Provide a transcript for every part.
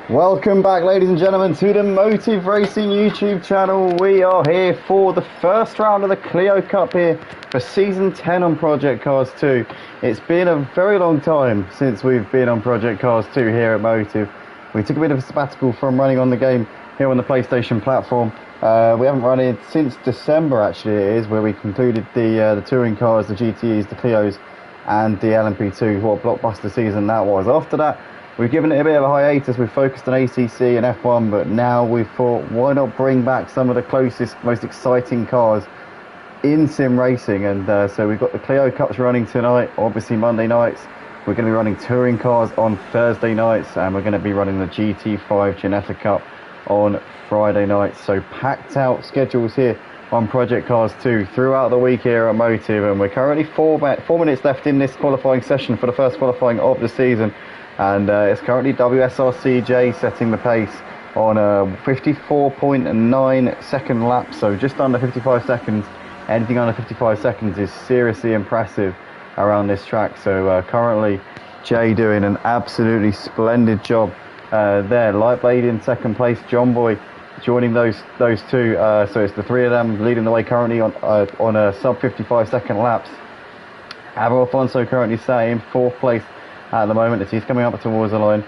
Welcome back, ladies and gentlemen, to the Motive Racing YouTube channel. We are here for the first round of the Clio Cup here for Season 10 on Project Cars 2. It's been a very long time since we've been on Project Cars 2 here at Motive. We took a bit of a sabbatical from running on the game here on the PlayStation platform. We haven't run it since December, actually, it is, where we concluded the touring cars, the GTEs, the Clios, and the LMP2. What a blockbuster season that was. After that, we've given it a bit of a hiatus. We've focused on ACC and F1, but now we've thought, why not bring back some of the closest, most exciting cars in sim racing? And so we've got the Clio Cups running tonight, obviously Monday nights. We're going to be running touring cars on Thursday nights, and we're going to be running the GT5 Ginetta Cup on Friday nights. So packed out schedules here on Project Cars 2 throughout the week here at Motive, and we're currently 4 minutes left in this qualifying session for the first qualifying of the season. And it's currently WSRCJ setting the pace on a 54.9 second lap, so just under 55 seconds. Anything under 55 seconds is seriously impressive around this track. So currently Jay doing an absolutely splendid job there. Lightblade in second place, John Boy joining those two. So it's the three of them leading the way currently on a sub 55 second laps. Alfonso currently sat in fourth place at the moment as he's coming up towards the line.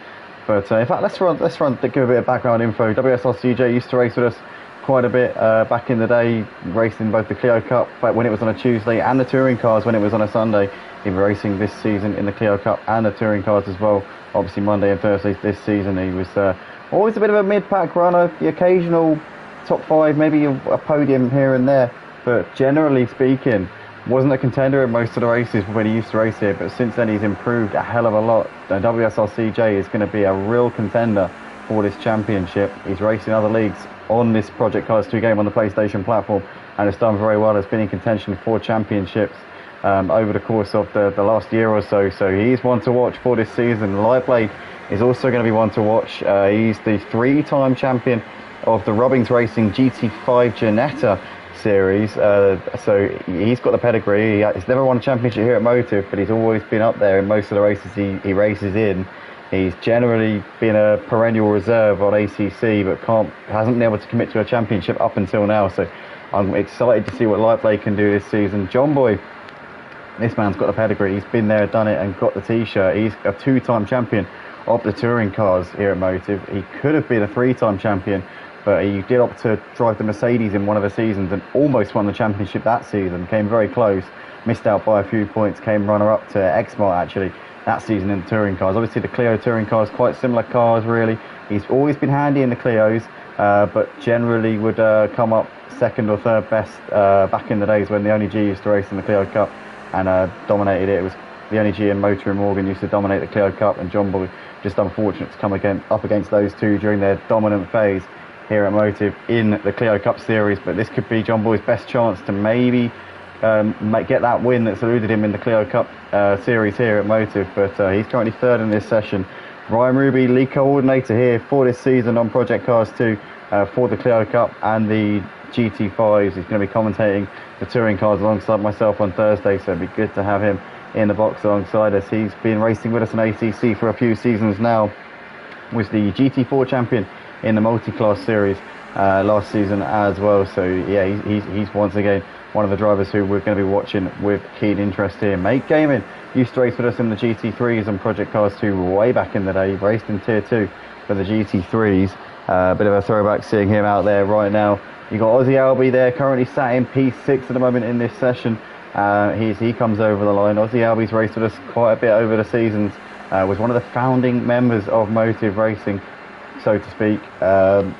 But in fact, let's give a bit of background info. WSRCJ used to race with us quite a bit back in the day, racing both the Clio Cup when it was on a Tuesday and the touring cars when it was on a Sunday. He'll be racing this season in the Clio Cup and the touring cars as well. Obviously Monday and Thursdays this season. He was always a bit of a mid-pack runner, the occasional top five, maybe a podium here and there, but generally speaking wasn't a contender in most of the races when he used to race here. But since then he's improved a hell of a lot. WSRCJ is going to be a real contender for this championship. He's racing other leagues on this Project Cars 2 game on the PlayStation platform and has done very well. Has been in contention for championships over the course of the last year or so. So he's one to watch for this season. Lightblade is also going to be one to watch. He's the three-time champion of the Robbins Racing GT5 Ginetta series, so he's got the pedigree. He's never won a championship here at Motive, but he's always been up there in most of the races he races in. He's generally been a perennial reserve on ACC, but hasn't been able to commit to a championship up until now. So I'm excited to see what Lightblade can do this season. John Boy, this man's got the pedigree. He's been there, done it, and got the t-shirt. He's a two-time champion of the touring cars here at Motive. He could have been a three-time champion, but he did opt to drive the Mercedes in one of the seasons and almost won the championship that season. Came very close, missed out by a few points, came runner-up to Exmart actually that season in the touring cars. Obviously the Clio touring cars, quite similar cars really. He's always been handy in the Clios, but generally would come up second or third best back in the days when the only G used to race in the Clio Cup and dominated it. It was the only G and Motor and Morgan used to dominate the Clio Cup, and John Boy just unfortunate to come up against those two during their dominant phase here at Motive in the Clio Cup series. But this could be John Boy's best chance to maybe get that win that's eluded him in the Clio Cup series here at Motive. But he's currently third in this session. Ryan Ruby, lead coordinator here for this season on Project Cars 2 for the Clio Cup and the GT5s. He's going to be commentating the touring cars alongside myself on Thursday, so it'd be good to have him in the box alongside us. He's been racing with us in ACC for a few seasons now. Was the GT4 champion in the multi-class series last season as well. So yeah, he's once again one of the drivers who we're going to be watching with keen interest here. Mate Gaming used to race with us in the GT3s and Project Cars 2 way back in the day. He raced in Tier 2 for the GT3s. Bit of a throwback seeing him out there right now. You got Ozzy Albie there, currently sat in P6 at the moment in this session. He comes over the line. Ozzy Albie's raced with us quite a bit over the seasons. Was one of the founding members of Motive Racing, so to speak.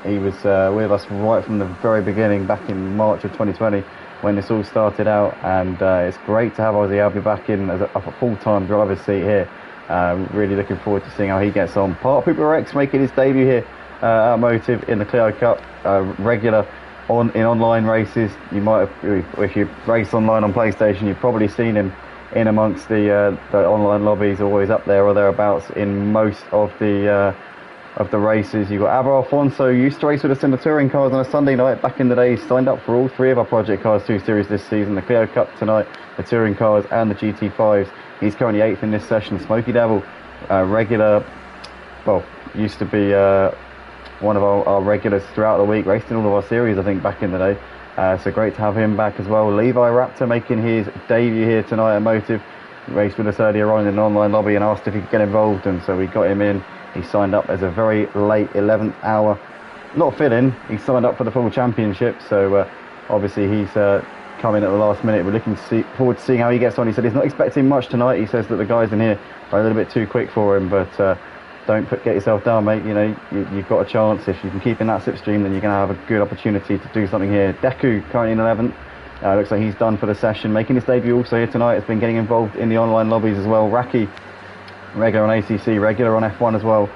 He was with us right from the very beginning back in March of 2020 when this all started out, and it's great to have Ozzy Albie back in as a full-time driver's seat here. Really looking forward to seeing how he gets on. Part Pooper Rex making his debut here at Motive in the Clio Cup, regular in online races. You might have, if you race online on PlayStation, you've probably seen him in amongst the online lobbies, always up there or thereabouts in most of the races. You've got Alfonso, used to race with us in the touring cars on a Sunday night back in the day. He's signed up for all three of our Project Cars 2 series this season, the Clio Cup tonight, the touring cars and the GT5s. He's currently 8th in this session. Smokey Devil, regular, well, used to be one of our regulars throughout the week, raced in all of our series, I think, back in the day. So great to have him back as well. Levi Raptor making his debut here tonight at Motive. He raced with us earlier on in an online lobby and asked if he could get involved, and so we got him in. He signed up as a very late 11th hour, not fill-in. He signed up for the full championship, so obviously he's come in at the last minute. We're looking forward to seeing how he gets on. He said he's not expecting much tonight. He says that the guys in here are a little bit too quick for him, but don't get yourself down, mate. You know, you've got a chance. If you can keep in that slipstream, then you're going to have a good opportunity to do something here. Deku currently in 11th. Looks like he's done for the session. Making his debut also here tonight. Has been getting involved in the online lobbies as well. Raki, regular on ACC, regular on F1 as well.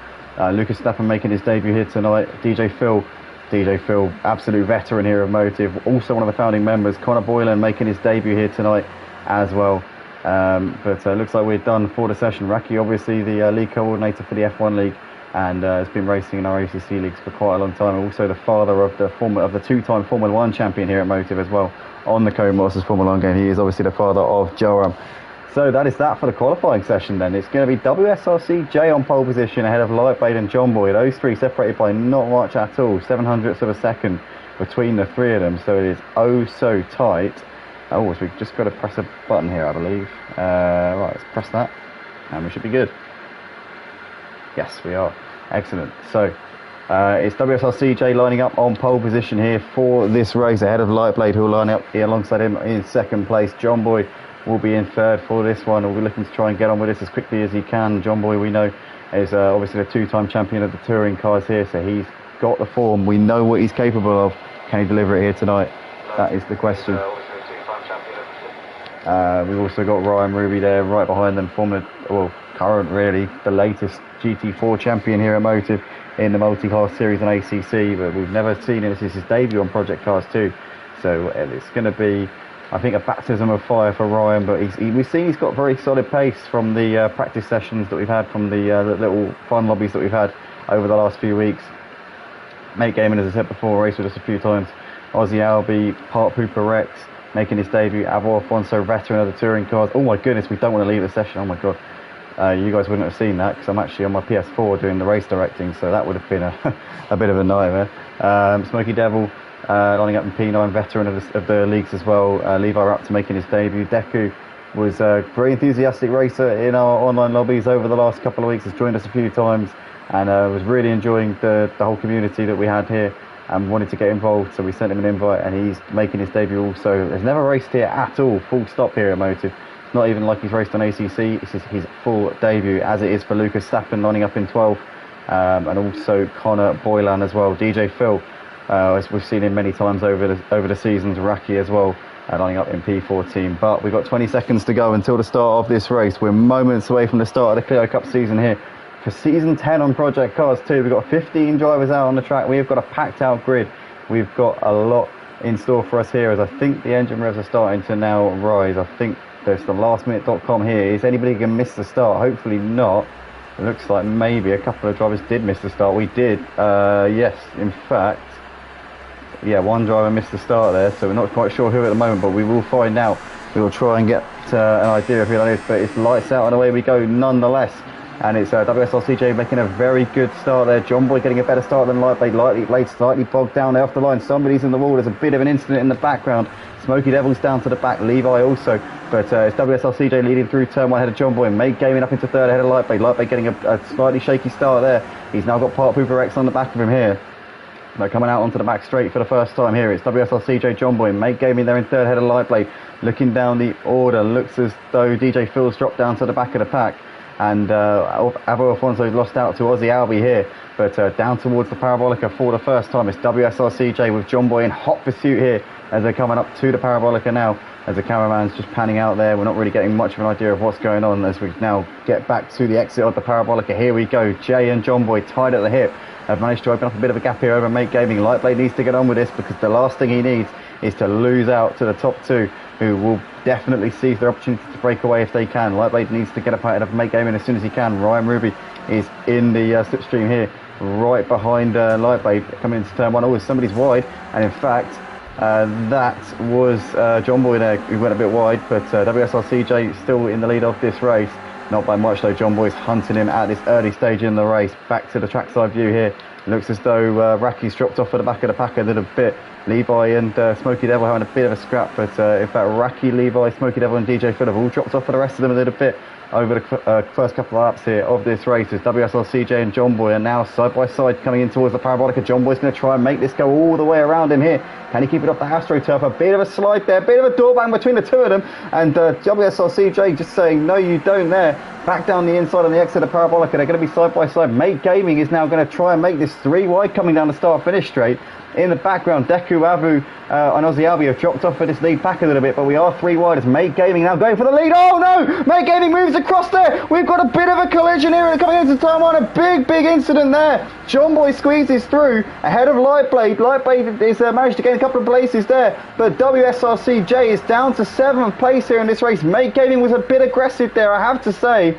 Lucas Stappen making his debut here tonight. DJ Phil, absolute veteran here of Motive. Also one of the founding members. Connor Boylan making his debut here tonight as well. But looks like we're done for the session. Raki, obviously the league coordinator for the F1 league, and has been racing in our ACC leagues for quite a long time. Also the father of the two-time Formula 1 champion here at Motive as well, on the Co-Masters Formula 1 game. He is obviously the father of Joram. So that is that for the qualifying session then. It's going to be WSRC J on pole position ahead of Lightblade and John Boy. Those three separated by not much at all, 700ths of a second between the three of them. So it is oh so tight. Oh, so we've just got to press a button here, I believe. Right, let's press that, and we should be good. Yes, we are. Excellent. So it's WSRCJ lining up on pole position here for this race ahead of Lightblade, who will line up here alongside him in second place. John Boy will be in third for this one. We'll be looking to try and get on with this as quickly as he can. John Boy, we know, is obviously the two-time champion of the touring cars here, so he's got the form. We know what he's capable of. Can he deliver it here tonight? That is the question. We've also got Ryan Ruby there right behind them, current really, the latest GT4 champion here at Motive in the multi-class series in ACC, but we've never seen him. This is his debut on Project Cars 2, so it's going to be, I think, a baptism of fire for Ryan, but we've seen he's got very solid pace from the practice sessions that we've had, from the little fun lobbies that we've had over the last few weeks. Mate Gaming, as I said before, raced with us a few times. Ozzy Albi, Part Pooper Rex, making his debut. Avo Alfonso, veteran of the touring cars. Oh my goodness, we don't want to leave the session. Oh my god. You guys wouldn't have seen that because I'm actually on my PS4 doing the race directing, so that would have been a bit of a nightmare. Smoky Devil lining up in P9, veteran of the leagues as well. Levi Raptor making his debut. Deku was a very enthusiastic racer in our online lobbies over the last couple of weeks, has joined us a few times, and was really enjoying the whole community that we had here and wanted to get involved, so we sent him an invite, and he's making his debut also. Has never raced here at all, full stop here at Motive. It's not even like he's raced on ACC, it's just his full debut, as it is for Lucas Stappen lining up in 12th, and also Connor Boylan as well. DJ Phil, as we've seen him many times over the seasons. Raki as well, lining up in P14. But we've got 20 seconds to go until the start of this race. We're moments away from the start of the Clio Cup season here for season 10 on Project Cars 2. We've got 15 drivers out on the track. We've got a packed out grid. We've got a lot in store for us here, as I think the engine revs are starting to now rise. I think there's the lastminute.com here. Is anybody going to miss the start? Hopefully not. It looks like maybe a couple of drivers did miss the start. We did. Yes, in fact. Yeah, one driver missed the start there, so we're not quite sure who at the moment, but we will find out. We will try and get an idea of who that is, but it's lights out and away we go nonetheless. And it's WSRCJ making a very good start there. John Boy getting a better start than Lightblade, slightly bogged down there off the line. Somebody's in the wall. There's a bit of an incident in the background. Smoky Devil's down to the back. Levi also. But it's WSRCJ leading through turn 1 ahead of John Boy. Mate gaming up into third ahead of Lightblade. Lightblade getting a slightly shaky start there. He's now got Part Pooper X on the back of him here. They're coming out onto the back straight for the first time here. It's WSRCJ John Boy. Mate gaming there in third ahead of Lightblade. Looking down the order. Looks as though DJ Phil's dropped down to the back of the pack. And Avo Alfonso lost out to Ozzy Albi here, but down towards the Parabolica for the first time. It's WSRCJ with John Boy in hot pursuit here as they're coming up to the Parabolica now, as the cameraman's just panning out there. We're not really getting much of an idea of what's going on as we now get back to the exit of the Parabolica. Here we go. Jay and John Boy tied at the hip have managed to open up a bit of a gap here over Mate Gaming. Lightblade needs to get on with this because the last thing he needs is to lose out to the top two, who will definitely seize their opportunity to break away if they can. Lightblade needs to get up out of Mate Gaming as soon as he can. Ryan Ruby is in the slipstream here, right behind Lightblade, coming into turn 1. Oh, somebody's wide, and in fact, that was John Boy there, who went a bit wide, but WSRCJ still in the lead of this race. Not by much though. John Boy's hunting him at this early stage in the race. Back to the trackside view here. Looks as though Racky's dropped off at the back of the pack a little bit. Levi and Smokey Devil having a bit of a scrap, but in fact Racky, Levi, Smokey Devil and DJ Phil have all dropped off for the rest of them a little bit over the first couple of laps here of this race, as WSL CJ and John Boy are now side by side coming in towards the Parabolica. John Boy's going to try and make this go all the way around him here. Can he keep it off the AstroTurf? A bit of a slide there, a bit of a door bang between the two of them, and WSL CJ just saying no you don't there. Back down the inside on the exit of Parabolica. They're going to be side by side. Mate Gaming is now going to try and make this 3 wide coming down the start finish straight. In the background, Deku, Avu and Aussie Albi have dropped off for this lead pack a little bit, but we are 3 wide as Mate Gaming now going for the lead. Oh no! Mate Gaming moves across there. We've got a bit of a collision here coming into turn 1. A big incident there. John Boy squeezes through ahead of Lightblade. Lightblade is managed to gain a couple of places there, but WSRCJ is down to 7th place here in this race. Mate Gaming was a bit aggressive there, I have to say.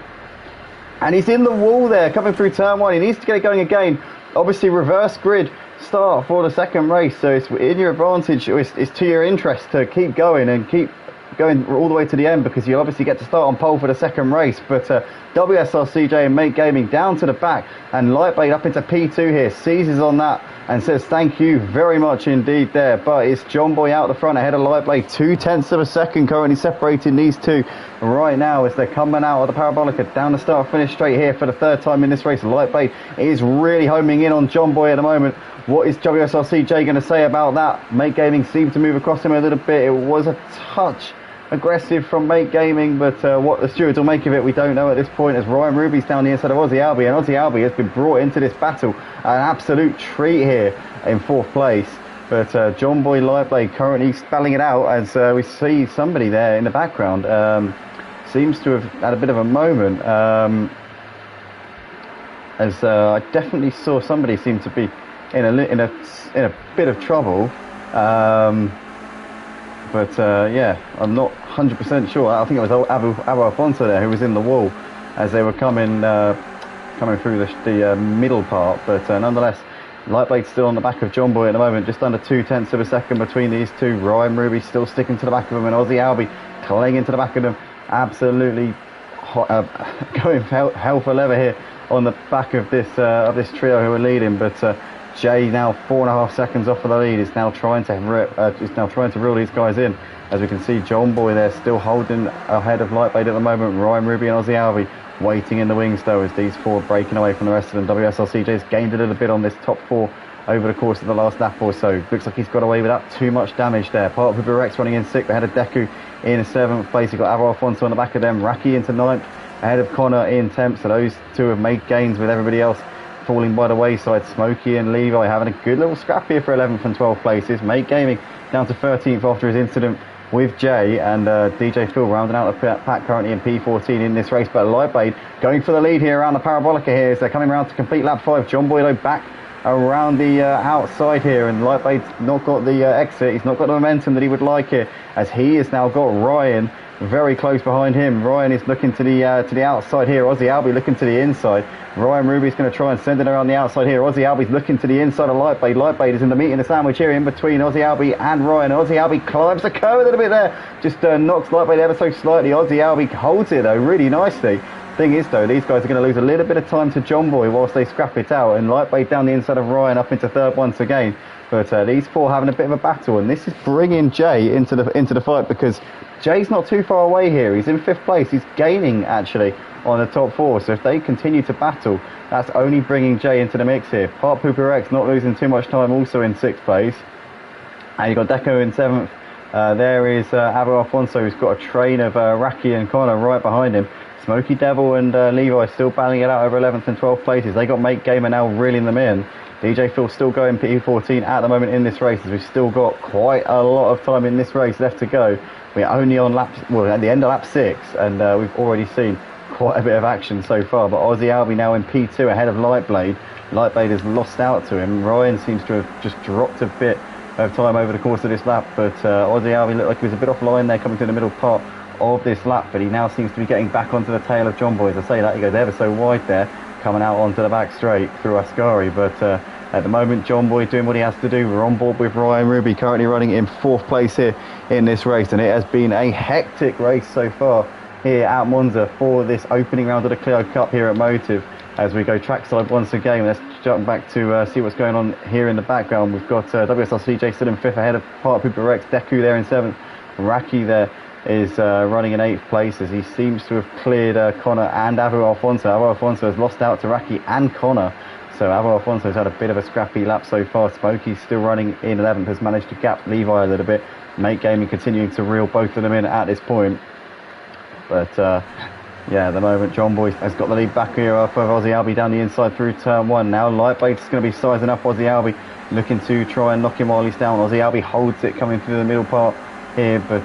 And he's in the wall there coming through turn 1. He needs to get it going again. Obviously reverse grid start for the second race, so it's in your advantage, it's to your interest to keep going and keep going all the way to the end, because you obviously get to start on pole for the second race. But WSRCJ and Mate Gaming down to the back, and Lightblade up into P2 here, seizes on that and says thank you very much indeed there. But it's John Boy out the front ahead of Lightblade, 0.2 of a second currently separating these two right now as they're coming out of the Parabolica down the start finish straight here for the 3rd time in this race. Lightblade is really homing in on John Boy at the moment. What is WSRCJ going to say about that? Mate Gaming seemed to move across him a little bit. It was a touch aggressive from Mate Gaming, but what the stewards will make of it we don't know at this point, as Ryan Ruby's down the inside of Aussie Albi, and Aussie Albi has been brought into this battle. An absolute treat here in 4th place. But John Boy Lightblade currently spelling it out as we see somebody there in the background. Seems to have had a bit of a moment, as I definitely saw somebody seem to be in a bit of trouble. But yeah, I'm not 100% sure. I think it was Abu Alfonso there who was in the wall as they were coming through the middle part. But nonetheless, Lightblade's still on the back of John Boy at the moment, just under 0.2 of a second between these two. Ryan Ruby still sticking to the back of him, and Aussie Albi clinging to the back of them. Absolutely going hell for leather here on the back of this trio who are leading. But Jay now 4.5 seconds off of the lead, is now trying to reel these guys in. As we can see, John Boy there still holding ahead of Lightblade at the moment. Ryan Ruby and Aussie Albi waiting in the wings though, as these four breaking away from the rest of them. WSLCJ's gained a little bit on this top 4 over the course of the last lap or so. Looks like he's got away without too much damage there. Part of Rex running in 6th ahead of Deku in 7th place. You've got Ava Alfonso on the back of them. Raki into 9th ahead of Connor in 10th. So those two have made gains, with everybody else falling by the wayside. Smokey and Levi having a good little scrap here for 11th and 12th places. Mate Gaming down to 13th after his incident with Jay, and DJ Phil rounding out the pack currently in P14 in this race. But Lightblade going for the lead here around the Parabolica here as they're coming around to complete lap 5. John Boy though back around the outside here, and Lightblade's not got the exit. He's not got the momentum that he would like here, as he has now got Ryan very close behind him. Ryan is looking to the outside here. Aussie Albi looking to the inside. Ryan Ruby's going to try and send it around the outside here. Aussie Albi's looking to the inside of Lightblade. Lightblade is in the meat in the sandwich here in between Aussie Albi and Ryan. Aussie Albi climbs the curve a little bit there, just knocks Lightblade ever so slightly. Aussie Albi holds it though really nicely. Thing is though, these guys are going to lose a little bit of time to John Boy whilst they scrap it out, and Lightblade down the inside of Ryan up into 3rd once again. But these four having a bit of a battle, and this is bringing Jay into the fight, because Jay's not too far away here. He's in 5th place. He's gaining actually on the top 4. So if they continue to battle, that's only bringing Jay into the mix here. Part Pooper X not losing too much time, also in 6th place. And you've got Deco in 7th. There is Ava Alfonso, who's got a train of Raki and Connor right behind him. Smokey Devil and Levi still battling it out over 11th and 12th places. They got Mate Gamer now reeling them in. DJ Phil still going P14 at the moment in this race, as we've still got quite a lot of time in this race left to go. We're only on at the end of lap 6, and we've already seen quite a bit of action so far. But Aussie Albi now in P2 ahead of Lightblade. Lightblade has lost out to him. Ryan seems to have just dropped a bit of time over the course of this lap, but Aussie Albi looked like he was a bit offline there coming to the middle part of this lap, but he now seems to be getting back onto the tail of John Boy. As I say that, he goes ever so wide there, coming out onto the back straight through Ascari. But at the moment, John Boy doing what he has to do. We're on board with Ryan Ruby, currently running in 4th place here in this race, and it has been a hectic race so far here at Monza for this opening round of the Clio Cup here at Motive. As we go trackside once again, let's jump back to see what's going on here in the background. We've got WSRCJ still in 5th ahead of Part Pooper Rex, Deku there in 7th. Raki there is running in 8th place as he seems to have cleared Connor and Avo Alfonso. Avo Alfonso has lost out to Raki and Connor. So Avo Alfonso's had a bit of a scrappy lap so far. Smokey's still running in 11th, has managed to gap Levi a little bit. Make Gaming continuing to reel both of them in at this point. But yeah, at the moment, John Boy has got the lead back here off of Aussie Albie down the inside through turn 1. Now Lightblade's going to be sizing up Aussie Albie, looking to try and knock him while he's down. Aussie Albie holds it coming through the middle part here, but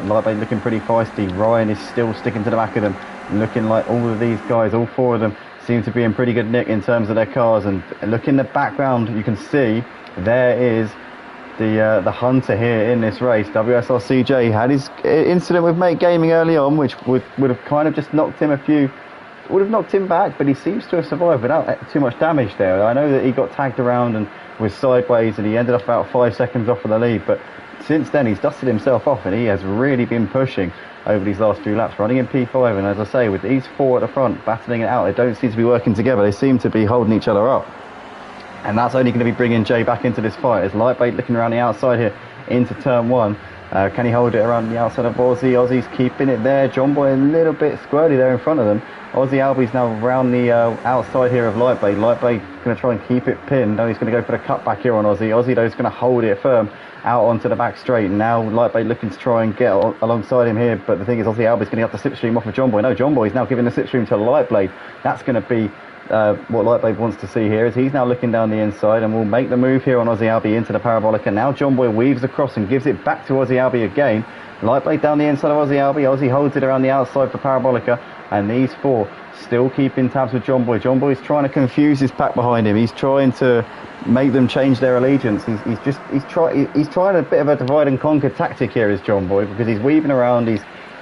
Lightblade looking pretty feisty. Ryan is still sticking to the back of them, looking like all of these guys, all 4 of them, seem to be in pretty good nick in terms of their cars. And look in the background, you can see there is the Hunter here in this race. WSRCJ had his incident with Mate Gaming early on, which would have kind of just knocked him would have knocked him back, but he seems to have survived without too much damage there. I know that he got tagged around and was sideways and he ended up about 5 seconds off of the lead, but since then he's dusted himself off and he has really been pushing over these last few laps, running in P5. And as I say, with these 4 at the front battling it out, they don't seem to be working together. They seem to be holding each other up, and that's only going to be bringing Jay back into this fight. As Lightbait looking around the outside here into turn 1. Can he hold it around the outside of Aussie? Aussie's keeping it there. John Boy a little bit squirrely there in front of them. Aussie Albie's now round the outside here of Lightbait. Lightbait going to try and keep it pinned. No, he's going to go for the cutback here on Aussie. Aussie though is going to hold it firm out onto the back straight. Now Lightbait looking to try and get alongside him here, but the thing is Aussie Albie's going to have the slipstream off of John Boy. No, John Boy's now giving the slipstream to Lightblade. That's going to be what Lightblade wants to see here, is he's now looking down the inside and will make the move here on Aussie Albie into the Parabolica. Now John Boy weaves across and gives it back to Aussie Albie again. Lightblade down the inside of Aussie Albie. Aussie holds it around the outside for Parabolica, and these 4 still keeping tabs with John Boy. John Boy's trying to confuse his pack behind him. He's trying to make them change their allegiance. He's trying a bit of a divide and conquer tactic here, is John Boy, because he's weaving around.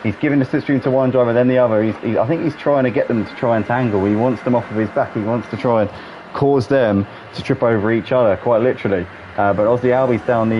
He's giving the slipstream to one driver, then the other. I think he's trying to get them to try and tangle. He wants them off of his back. He wants to try and cause them to trip over each other, quite literally. But Aussie Albie's down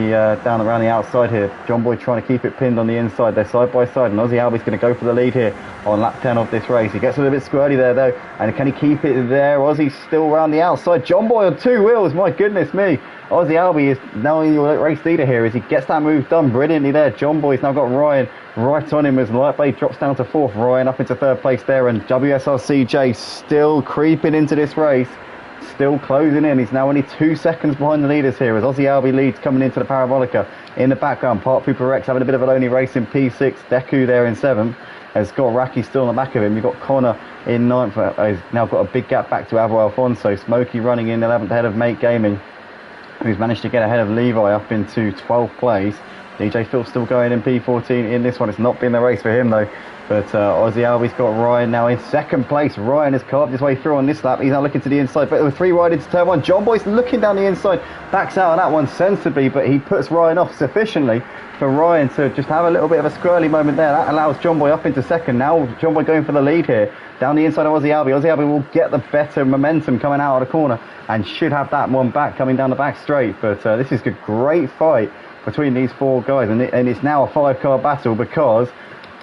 around the outside here. John Boy trying to keep it pinned on the inside. They're side by side, and Aussie Albie's going to go for the lead here on lap 10 of this race. He gets a little bit squirty there though, and can he keep it there? Aussie's still around the outside. John Boy on 2 wheels, my goodness me. Aussie Albie is now your race leader here as he gets that move done brilliantly there. John Boy's now got Ryan right on him as Lightblade drops down to 4th. Ryan up into 3rd place there, and WSRCJ still creeping into this race. Still closing in. He's now only 2 seconds behind the leaders here as Aussie Albie leads coming into the Parabolica. In the background, Part Pooper Rex having a bit of a lonely race in P6. Deku there in 7th. Has got Raki still on the back of him. You've got Connor in 9th. He's now got a big gap back to Avo Alfonso. Smokey running in 11th ahead of Mate Gaming, who's managed to get ahead of Levi up into 12th place. DJ Phil still going in P14 in this one. It's not been the race for him though. But Aussie Albie's got Ryan now in 2nd place. Ryan has carved his way through on this lap. He's now looking to the inside, but there were 3 wide into turn 1. John Boy's looking down the inside, backs out on that one sensibly, but he puts Ryan off sufficiently for Ryan to just have a little bit of a squirrely moment there. That allows John Boy up into 2nd. Now John Boy going for the lead here down the inside of Aussie Albie. Aussie Albie will get the better momentum coming out of the corner and should have that one back coming down the back straight. But this is a great fight between these 4 guys, and it's now a 5-car battle because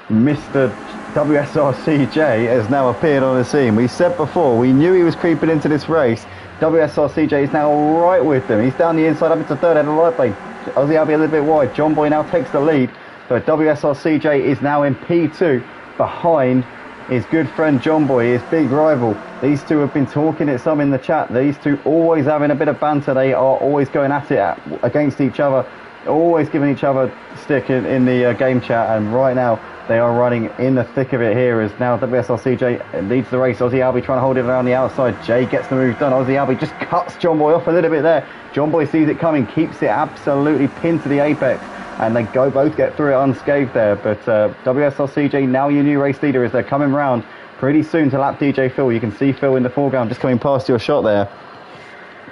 Mr. WSRCJ has now appeared on the scene. We said before, we knew he was creeping into this race. WSRCJ is now right with them. He's down the inside up into 3rd head of Lightblade. Aussie Albie a little bit wide. John Boy now takes the lead, but WSRCJ is now in P2 behind his good friend John Boy, his big rival. These 2 have been talking it some in the chat. These 2 always having a bit of banter. They are always going at it against each other, always giving each other stick in the game chat, and right now they are running in the thick of it here as now WSRCJ leads the race. Aussie Albie trying to hold it around the outside. Jay gets the move done. Aussie Albie just cuts John Boy off a little bit there. John Boy sees it coming, keeps it absolutely pinned to the apex, and they both get through it unscathed there. But WSRCJ now your new race leader as they're coming round pretty soon to lap DJ Phil. You can see Phil in the foreground just coming past your shot there.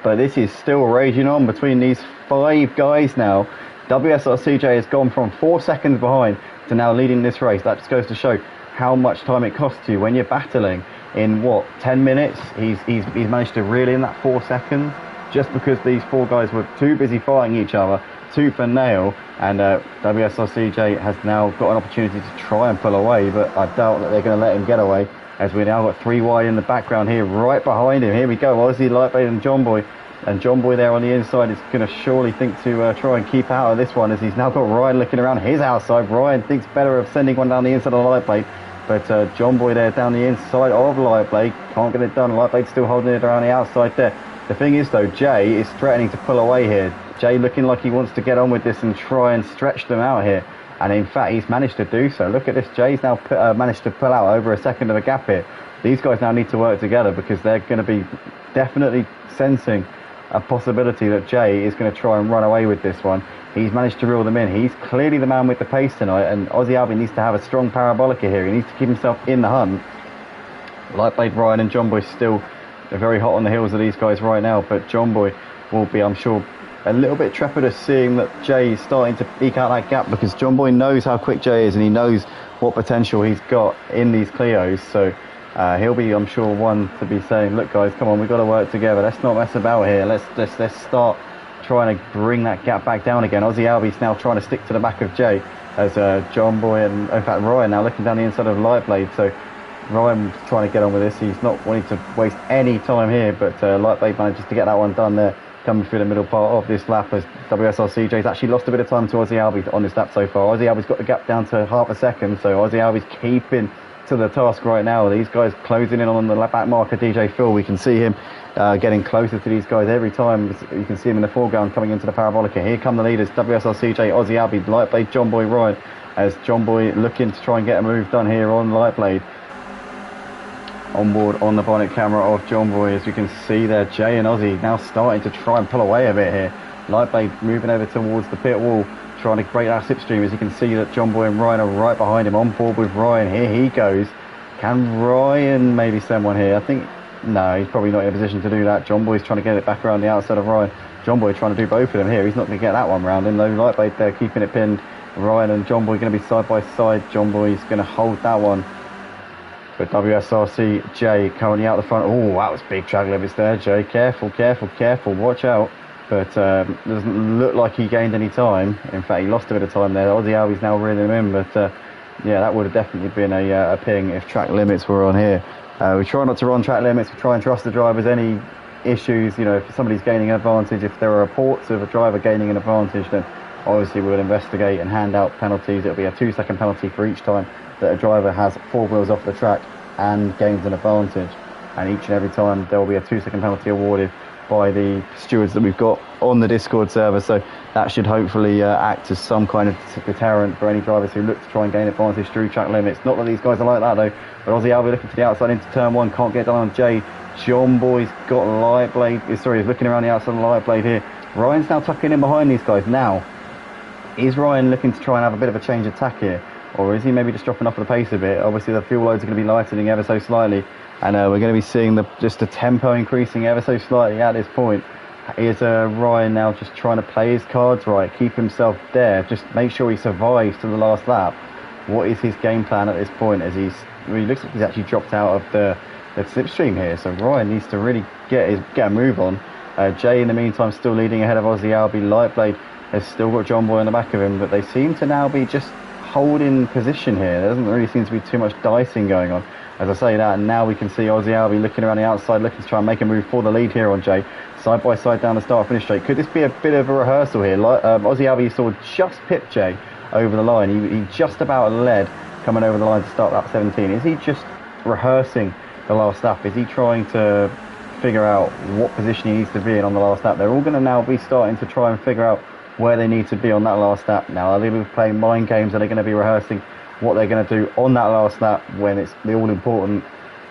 But this is still raging on between these 5 guys now. WSRCJ has gone from 4 seconds behind to now leading this race. That just goes to show how much time it costs you when you're battling. In what, 10 minutes he's managed to reel in that 4 seconds just because these 4 guys were too busy fighting each other tooth and nail, and WSRCJ has now got an opportunity to try and pull away, but I doubt that they're going to let him get away, as we now got 3 wide in the background here, right behind him. Here we go, Aussie, Lightblade and John Boy. And John Boy there on the inside is going to surely think to try and keep out of this one, as he's now got Ryan looking around his outside. Ryan thinks better of sending one down the inside of Lightblade, but John Boy there down the inside of Lightblade can't get it done. Lightblade still holding it around the outside there. The thing is though, Jay is threatening to pull away here. Jay looking like he wants to get on with this and try and stretch them out here, and in fact he's managed to do so. Look at this, Jay's now managed to pull out over a second of a gap here. These guys now need to work together, because they're going to be definitely sensing a possibility that Jay is going to try and run away with this one. He's managed to reel them in. He's clearly the man with the pace tonight, and Aussie Albie needs to have a strong parabolica here. He needs to keep himself in the hunt. Lightblade, Ryan and John Boy still very hot on the heels of these guys right now, but John Boy will be, I'm sure, a little bit trepidous seeing that Jay is starting to eke out that gap, because John Boy knows how quick Jay is and he knows what potential he's got in these Clios. So he'll be, I'm sure, one to be saying, look guys, come on, we've got to work together. Let's not mess about here. Let's start trying to bring that gap back down again. Aussie Albie's now trying to stick to the back of Jay, as John Boy and, in fact, Ryan now looking down the inside of Lightblade. So Ryan's trying to get on with this. He's not wanting to waste any time here, but Lightblade manages to get that one done there, coming through the middle part of this lap, as WSRCJ's actually lost a bit of time to Aussie Albie on this lap so far. Aussie Albie's got the gap down to half a second, so Aussie Albie's keeping to the task right now. These guys closing in on the back marker, DJ Phil. We can see him getting closer to these guys every time. You can see him in the foreground coming into the parabolica. Here come the leaders, WSRCJ, Aussie Albie, Lightblade, John Boy, Ryan, as John Boy looking to try and get a move done here on Lightblade. On board on the bonnet camera of John Boy, as you can see there, Jay and Aussie now starting to try and pull away a bit here. Lightblade moving over towards the pit wall, trying to break that slipstream, as you can see that John Boy and Ryan are right behind him, on board with Ryan. Here he goes. Can Ryan maybe send one here? I think, no, he's probably not in a position to do that. John Boy's trying to get it back around the outside of Ryan. John Boy trying to do both of them here. He's not going to get that one round him though. Lightblade there keeping it pinned. Ryan and John Boy going to be side by side. John Boy's going to hold that one. But WSRC Jay currently out the front. Oh, that was big track limits there, Jay. Careful, careful, careful. Watch out. But doesn't look like he gained any time. In fact, he lost a bit of time there. Aussie Albie's now reeling him in. But yeah, that would have definitely been a ping if track limits were on here. We try not to run track limits. We try and trust the drivers. Any issues, you know, if somebody's gaining an advantage, if there are reports of a driver gaining an advantage, then obviously we'll investigate and hand out penalties. It'll be a 2-second penalty for each time that a driver has 4 wheels off the track and gains an advantage, and each and every time there will be a 2-second penalty awarded by the stewards that we've got on the Discord server. So that should hopefully act as some kind of deterrent for any drivers who look to try and gain advantage through track limits. Not that these guys are like that though, but Aussie Albie looking to the outside into turn 1, can't get down on Jay. John Boy's got Lightblade, sorry, he's looking around the outside of Lightblade here. Ryan's now tucking in behind these guys. Now, is Ryan looking to try and have a bit of a change of tack here? Or is he maybe just dropping off the pace a bit? Obviously the fuel loads are going to be lightening ever so slightly, and we're going to be seeing just the tempo increasing ever so slightly at this point. Is Ryan now just trying to play his cards right, keep himself there, just make sure he survives to the last lap? What is his game plan at this point, as he looks like he's actually dropped out of the slipstream here? So Ryan needs to really get a move on. Jay in the meantime still leading ahead of Aussie Albie. Lightblade has still got John Boy on the back of him, but they seem to now be just holding position here. There doesn't really seem to be too much dicing going on. As I say that, and now we can see Aussie Albie looking around the outside, looking to try and make a move for the lead here on Jay. Side by side down the start finish straight. Could this be a bit of a rehearsal here? Aussie Albie saw just pip Jay over the line. He just about led coming over the line to start lap 17. Is he just rehearsing the last lap? Is he trying to figure out what position he needs to be in on the last lap? They're all going to now be starting to try and figure out where they need to be on that last lap. Now, are they going to be playing mind games? Are they going to be rehearsing what they're going to do on that last lap when it's the all-important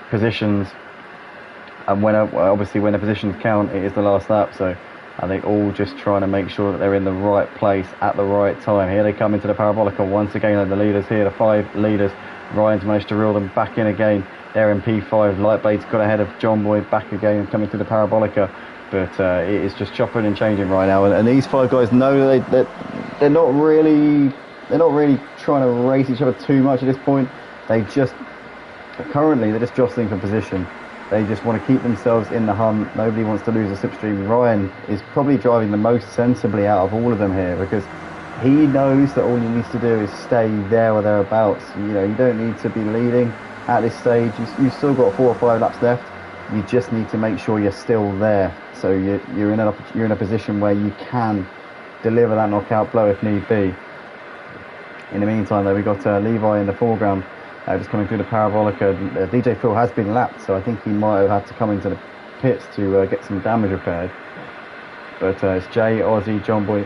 positions? And when obviously when the positions count, it is the last lap. So are they all just trying to make sure that they're in the right place at the right time? Here they come into the parabolica once again. The leaders here, the 5 leaders. Ryan's managed to reel them back in again. They're in P5. Lightblade's got ahead of John Boy back again and coming to the parabolica. But it is just chopping and changing right now, and these 5 guys know that they're not really trying to race each other too much at this point. They're just jostling for position. They just want to keep themselves in the hunt. Nobody wants to lose a slipstream. Ryan is probably driving the most sensibly out of all of them here, because he knows that all he needs to do is stay there or thereabouts. You know, you don't need to be leading at this stage. You've still got 4 or 5 laps left. You just need to make sure you're still there, so you're in a position where you can deliver that knockout blow if need be. In the meantime, though, we've got Levi in the foreground, just coming through the Parabolica. DJ Phil has been lapped, so I think he might have had to come into the pits to get some damage repaired. But it's Jay, Ozzy, John Boy,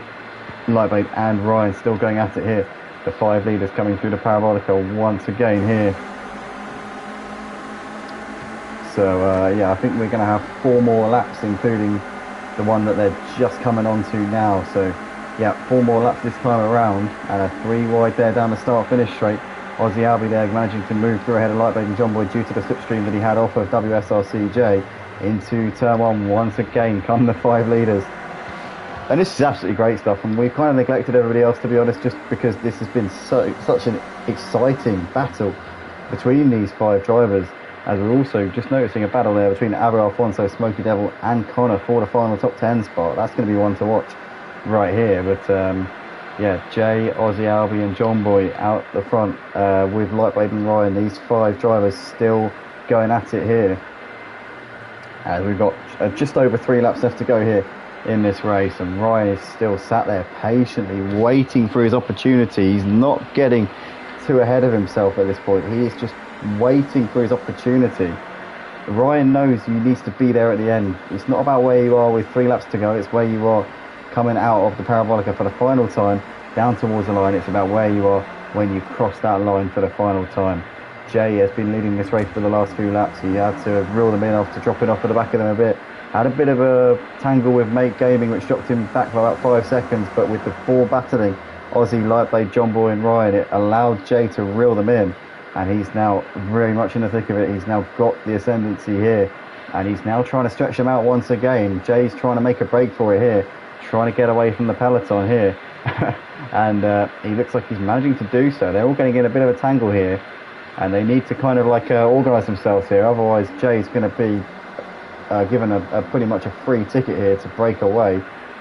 Lightblade and Ryan still going at it here. The 5 leaders coming through the Parabolica once again here. So yeah, I think we're going to have 4 more laps, including the one that they're just coming onto now. So yeah, 4 more laps this time around, and 3 wide there down the start-finish straight. Ozzy Albi there managing to move through ahead of Lightblade and John Boy due to the slipstream that he had off of WSRCJ into turn 1 once again. Come the 5 leaders. And this is absolutely great stuff, and we've kind of neglected everybody else, to be honest, just because this has been such an exciting battle between these 5 drivers, as we're also just noticing a battle there between Ava Alfonso, Smokey Devil and Connor for the final top 10 spot. That's going to be one to watch right here. But yeah, Jay, Ozzy Albi and John Boy out the front with Lightblade and Ryan. These 5 drivers still going at it here, as we've got just over 3 laps left to go here in this race, and Ryan is still sat there patiently waiting for his opportunity. He's not getting too ahead of himself at this point. He is just waiting for his opportunity. Ryan knows he needs to be there at the end. It's not about where you are with 3 laps to go, it's where you are coming out of the Parabolica for the final time down towards the line. It's about where you are when you cross that line for the final time. Jay has been leading this race for the last few laps. He had to reel them in after dropping off at the back of them a bit. Had a bit of a tangle with Mate Gaming, which dropped him back by about 5 seconds, but with the 4 battling, Ozzy, Lightblade, John Boy and Ryan, it allowed Jay to reel them in, and he's now very much in the thick of it. He's now got the ascendancy here, and he's now trying to stretch them out once again. Jay's trying to make a break for it here, trying to get away from the peloton here, and he looks like he's managing to do so. They're all getting in a bit of a tangle here, and they need to kind of like organise themselves here, otherwise Jay's going to be given a pretty much a free ticket here to break away.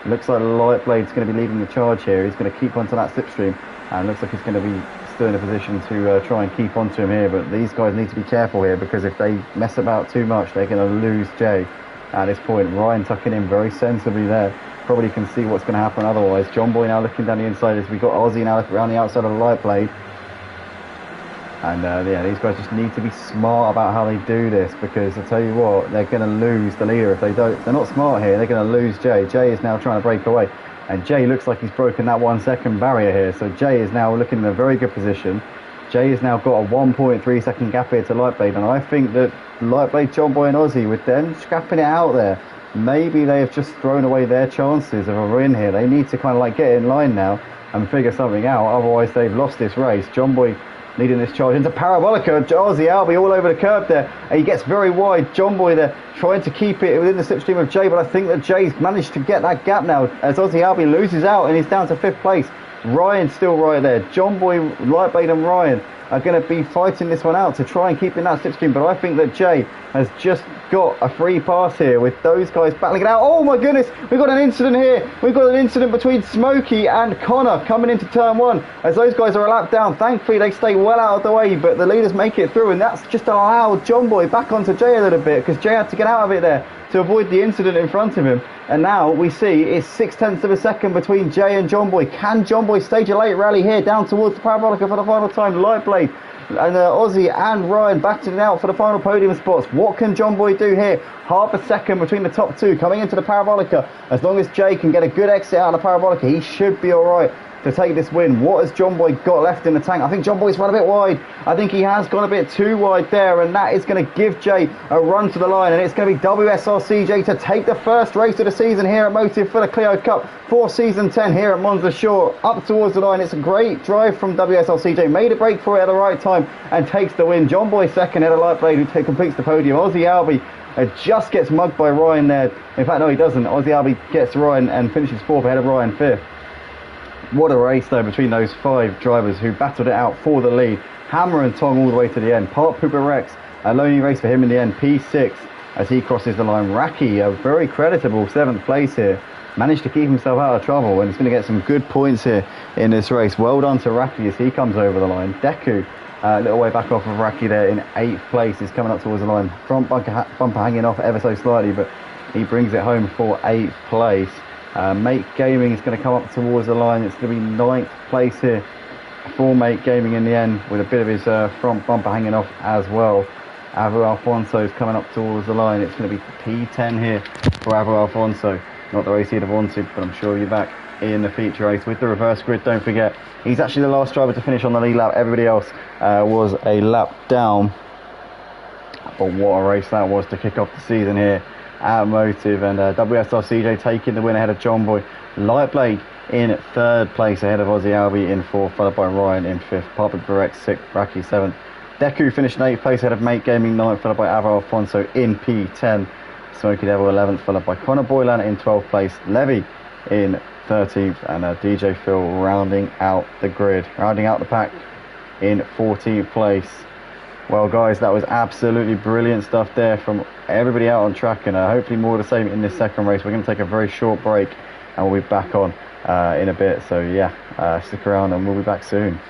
It looks like Lightblade's going to be leading the charge here. He's going to keep onto that slipstream, and looks like he's going to be still in a position to try and keep onto him here. But these guys need to be careful here, because if they mess about too much, they're going to lose Jay at this point. Ryan tucking in very sensibly there. Probably can see what's going to happen otherwise. John Boy now looking down the inside as we got Ozzy now around the outside of the Lightblade. And yeah, these guys just need to be smart about how they do this, because I tell you what, they're going to lose the leader if they don't. If they're not smart here, they're going to lose Jay. Jay is now trying to break away, and Jay looks like he's broken that 1 second barrier here. So Jay is now looking in a very good position. Jay has now got a 1.3 second gap here to Lightblade, and I think that Lightblade, John Boy and Ozzy, with them scrapping it out there, maybe they have just thrown away their chances of a win here. They need to kind of like get in line now and figure something out, otherwise they've lost this race. John Boy leading this charge into Parabolica. Ozzy Albi all over the curb there, and he gets very wide. John Boy there trying to keep it within the slipstream of Jay, but I think that Jay's managed to get that gap now as Ozzy Albi loses out and he's down to 5th place. Ryan's still right there. John Boy, Lightblade and Ryan are going to be fighting this one out to try and keep in that slipstream, but I think that Jay has just got a free pass here with those guys battling it out. Oh my goodness, we've got an incident here. We've got an incident between Smokey and Connor coming into turn 1 as those guys are a lap down. Thankfully they stay well out of the way, but the leaders make it through, and that's just allowed John Boy back onto Jay a little bit, because Jay had to get out of it there to avoid the incident in front of him. And now we see it's 0.6 of a second between Jay and John Boy. Can John Boy stage a late rally here down towards the Parabolica for the final time? Lightblade and Ozzy and Ryan battling it out for the final podium spots. What can John Boy do here? Half a second between the top 2 coming into the Parabolica. As long as Jay can get a good exit out of the Parabolica, he should be alright to take this win. What has John Boy got left in the tank? I think John Boy's run a bit wide. I think he has gone a bit too wide there, and that is going to give Jay a run to the line, and it's going to be WSRCJ to take the first race of the season here at Motive for the Clio Cup for season 10 here at Monza Shore. Up towards the line, it's a great drive from WSRCJ, made a break for it at the right time and takes the win. John Boy second, head of Lightblade, who completes the podium. Ozzy Albi just gets mugged by Ryan there. In fact, no, he doesn't. Ozzy Albi gets Ryan and finishes 4th ahead of Ryan 5th. What a race though between those 5 drivers who battled it out for the lead. Hammer and Tong all the way to the end. Part Pooper Rex, a lonely race for him in the end. P6 as he crosses the line. Raki, a very creditable 7th place here, managed to keep himself out of trouble, and he's going to get some good points here in this race. Well done to Raki as he comes over the line. Deku, a little way back off of Raki there in 8th place. He's coming up towards the line. Front bumper hanging off ever so slightly, but he brings it home for 8th place. Mate Gaming is going to come up towards the line. It's going to be 9th place here for Mate Gaming in the end, with a bit of his front bumper hanging off as well. Avo Alfonso is coming up towards the line. It's going to be P10 here for Avo Alfonso. Not the race he'd have wanted, but I'm sure he'll be back in the feature race with the reverse grid. Don't forget, he's actually the last driver to finish on the lead lap. Everybody else was a lap down. But what a race that was to kick off the season here at Motive. And WSR CJ taking the win ahead of John Boy. Lightblade in 3rd place ahead of Aussie Albie in 4th, followed by Ryan in 5th. Papa Barek 6th, Raki 7th. Deku finished in 8th place ahead of Mate Gaming 9th, followed by Avo Alfonso in P10. Smokey Devil 11th, followed by Connor Boylan in 12th place. Levy in 13th, and DJ Phil rounding out the grid, rounding out the pack in 14th place. Well, guys, that was absolutely brilliant stuff there from everybody out on track, and hopefully more of the same in this second race. We're going to take a very short break, and we'll be back on in a bit. So yeah, stick around, and we'll be back soon.